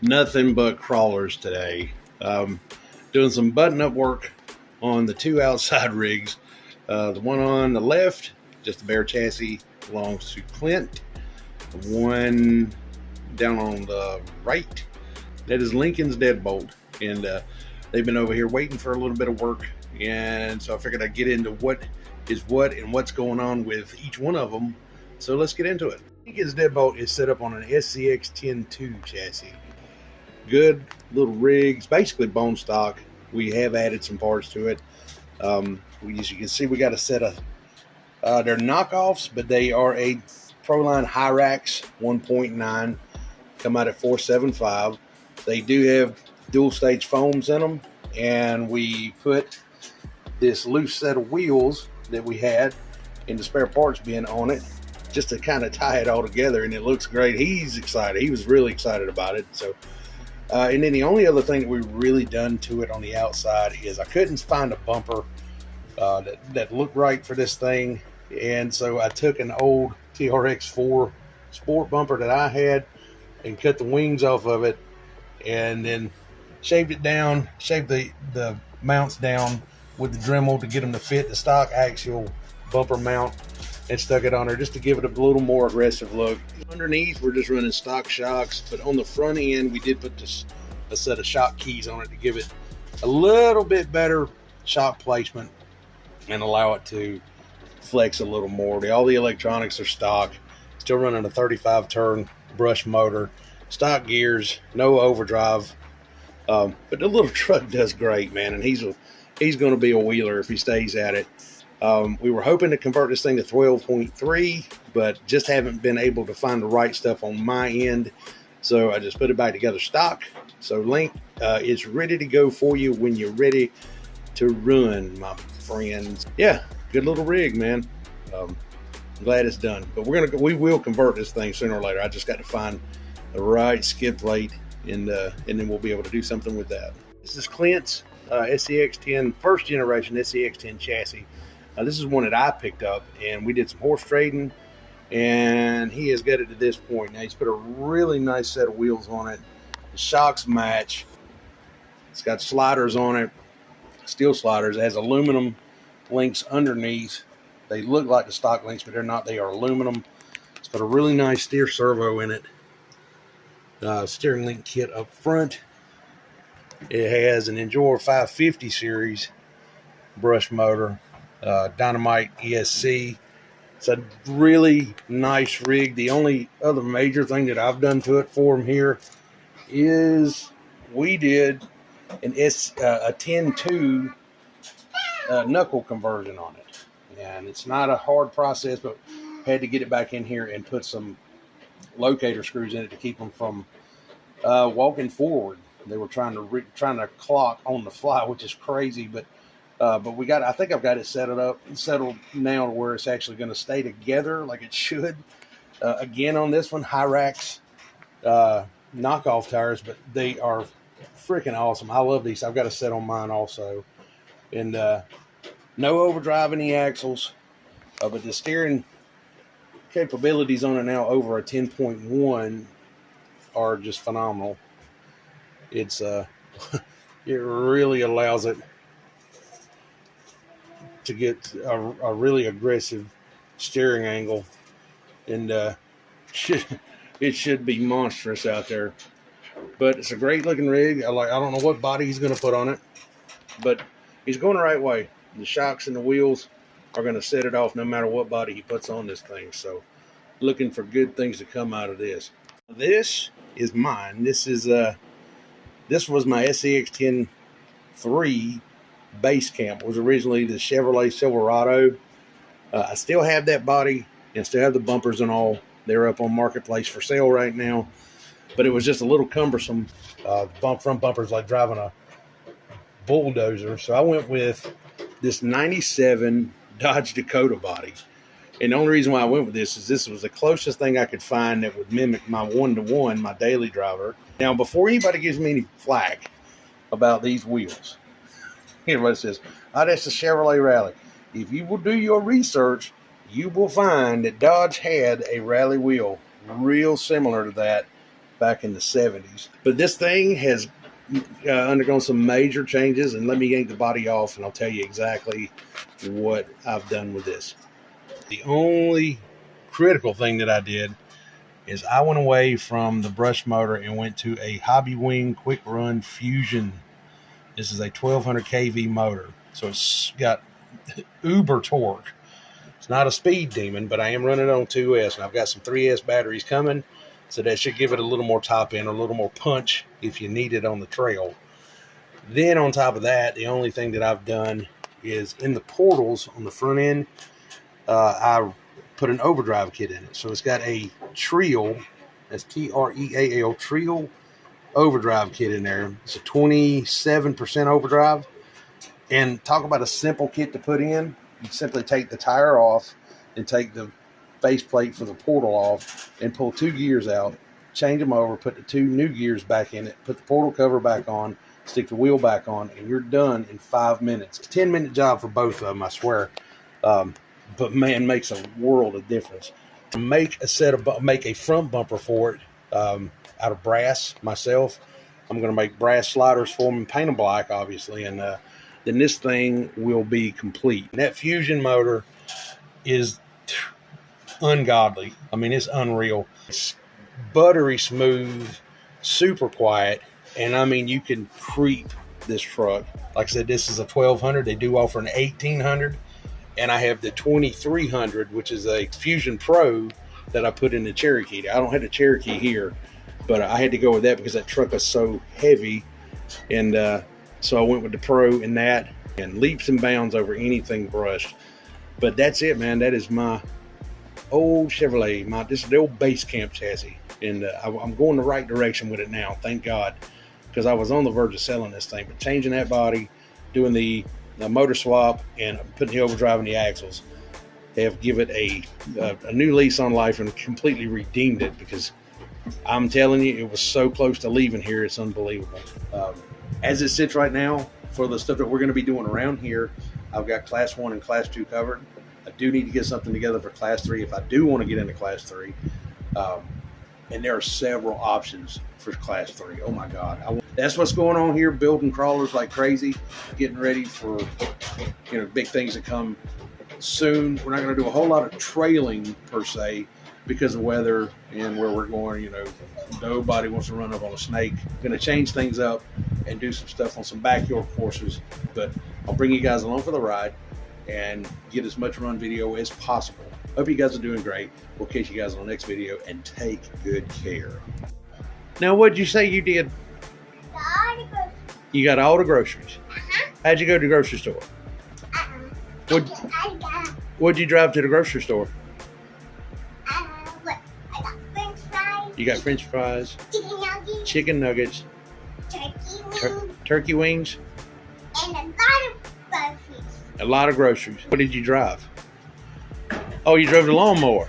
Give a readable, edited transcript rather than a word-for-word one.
Nothing but crawlers today. Doing some button-up work on the two outside rigs. The one on the left, just a bare chassis, belongs to Clint. The one down on the right, that is Lincoln's deadbolt. And they've been over here waiting for a little bit of work. And so I figured I'd get into what is what and what's going on with each one of them. So let's get into it. Lincoln's deadbolt is set up on an SCX 10.2 chassis. Good little rigs, basically bone stock. We have added some parts to it. As you can see, we got a set of they're knockoffs, but they are a Crawlin Hyrax 1.9, come out at 475. They do have dual stage foams in them, and we put this loose set of wheels that we had in the spare parts bin on it just to kind of tie it all together, and it looks great. He's excited. He was really excited about it. So and then the only other thing that we've really done to it on the outside is I couldn't find a bumper that looked right for this thing. And so I took an old TRX4 sport bumper that I had and cut the wings off of it, and then shaved it down, shaved the mounts down with the Dremel to get them to fit the stock axial bumper mount, and stuck it on there just to give it a little more aggressive look. Underneath, we're just running stock shocks, but on the front end, we did put a set of shock keys on it to give it a little bit better shock placement and allow it to flex a little more. All the electronics are stock, still running a 35 turn brush motor, stock gears, no overdrive, but the little truck does great, man, and he's going to be a wheeler if he stays at it. We were hoping to convert this thing to 12.3, but just haven't been able to find the right stuff on my end. So I just put it back together stock. So Link is ready to go for you when you're ready to run, my friends. Yeah, good little rig, man. I'm glad it's done. But we will convert this thing sooner or later. I just got to find the right skid plate, and then we'll be able to do something with that. This is Clint's SCX 10, first generation SCX 10 chassis. This is one that I picked up, and we did some horse trading, and he has got it to this point. Now, he's put a really nice set of wheels on it. The shocks match. It's got sliders on it, steel sliders. It has aluminum links underneath. They look like the stock links, but they're not. They are aluminum. It's got a really nice steer servo in it. Steering link kit up front. It has an Enjoy 550 series brush motor. Dynamite ESC. It's a really nice rig. The only other major thing that I've done to it for him here is we did a 10.2 knuckle conversion on it, and it's not a hard process, but had to get it back in here and put some locator screws in it to keep them from walking forward. They were trying to clock on the fly, which is crazy, but I think I've got it settled now to where it's actually going to stay together like it should. Again, on this one, Hyrax knockoff tires, but they are freaking awesome. I love these. I've got a set on mine also. And no overdrive in the axles, but the steering capabilities on it now over a 10.1 are just phenomenal. It's it really allows it to get a really aggressive steering angle, and it should be monstrous out there. But it's a great looking rig. I don't know what body he's going to put on it, but he's going the right way. The shocks and the wheels are going to set it off no matter what body he puts on this thing. So looking for good things to come out of this. This is mine. This was my SCX 10.3 base camp. It was originally the Chevrolet Silverado. I still have that body and still have the bumpers and all. They're up on Marketplace for sale right now, but it was just a little cumbersome. Front bumpers like driving a bulldozer. So I went with this 97 Dodge Dakota body. And the only reason why I went with this is this was the closest thing I could find that would mimic my 1-to-1, my daily driver. Now, before anybody gives me any flack about these wheels, everybody says, oh, that's a Chevrolet Rally. If you will do your research, you will find that Dodge had a Rally wheel real similar to that back in the 70s. But this thing has undergone some major changes, and let me yank the body off and I'll tell you exactly what I've done with this. The only critical thing that I did is I went away from the brush motor and went to a Hobby Wing Quick Run Fusion. This is a 1200 kV motor, so it's got uber torque. It's not a speed demon, but I am running it on 2S, and I've got some 3S batteries coming, so that should give it a little more top end, a little more punch if you need it on the trail. Then on top of that, the only thing that I've done is in the portals on the front end, I put an overdrive kit in it. So it's got a Treal, that's T-R-E-A-L, Treal overdrive kit in there. It's a 27% overdrive. And talk about a simple kit to put in. You simply take the tire off and take the faceplate for the portal off and pull 2 gears out, change them over, put the 2 new gears back in it, put the portal cover back on, stick the wheel back on, and you're done in 5 minutes. 10-minute job for both of them, I swear. But man, makes a world of difference. To make a front bumper for it out of brass myself, I'm going to make brass sliders for them and paint them black, obviously, and then this thing will be complete. And that Fusion motor is ungodly. I mean, it's unreal. It's buttery smooth, super quiet, and I mean, you can creep this truck. Like I said, this is a 1200. They do offer an 1800, and I have the 2300, which is a Fusion Pro that I put in the Cherokee. I don't have the Cherokee here, but I had to go with that because that truck is so heavy, and so I went with the Pro in that, and leaps and bounds over anything brushed. But that's it, man. That is my old Chevrolet. This is the old base camp chassis, and I'm going the right direction with it now, thank God, because I was on the verge of selling this thing. But changing that body, doing the motor swap, and putting the overdrive in the axles have given it a new lease on life and completely redeemed it, because I'm telling you, it was so close to leaving here. It's unbelievable. As it sits right now, for the stuff that we're going to be doing around here, I've got Class 1 and Class 2 covered. I do need to get something together for Class 3 if I do want to get into Class 3. And there are several options for Class 3. Oh my God. That's what's going on here, building crawlers like crazy, getting ready for big things that come soon. We're not going to do a whole lot of trailing per se because of weather and where we're going. Nobody wants to run up on a snake. Going to change things up and do some stuff on some backyard courses, but I'll bring you guys along for the ride and get as much run video as possible. Hope you guys are doing great. We'll catch you guys on the next video, and take good care. Now, what'd you say you did? All the groceries. You got all the groceries. How'd you go to the grocery store? What'd you drive to the grocery store? I got French fries. You got French fries, Chicken nuggets. turkey wings, And a lot of groceries. a lot of groceries. What did you drive? Oh, you drove the lawnmower.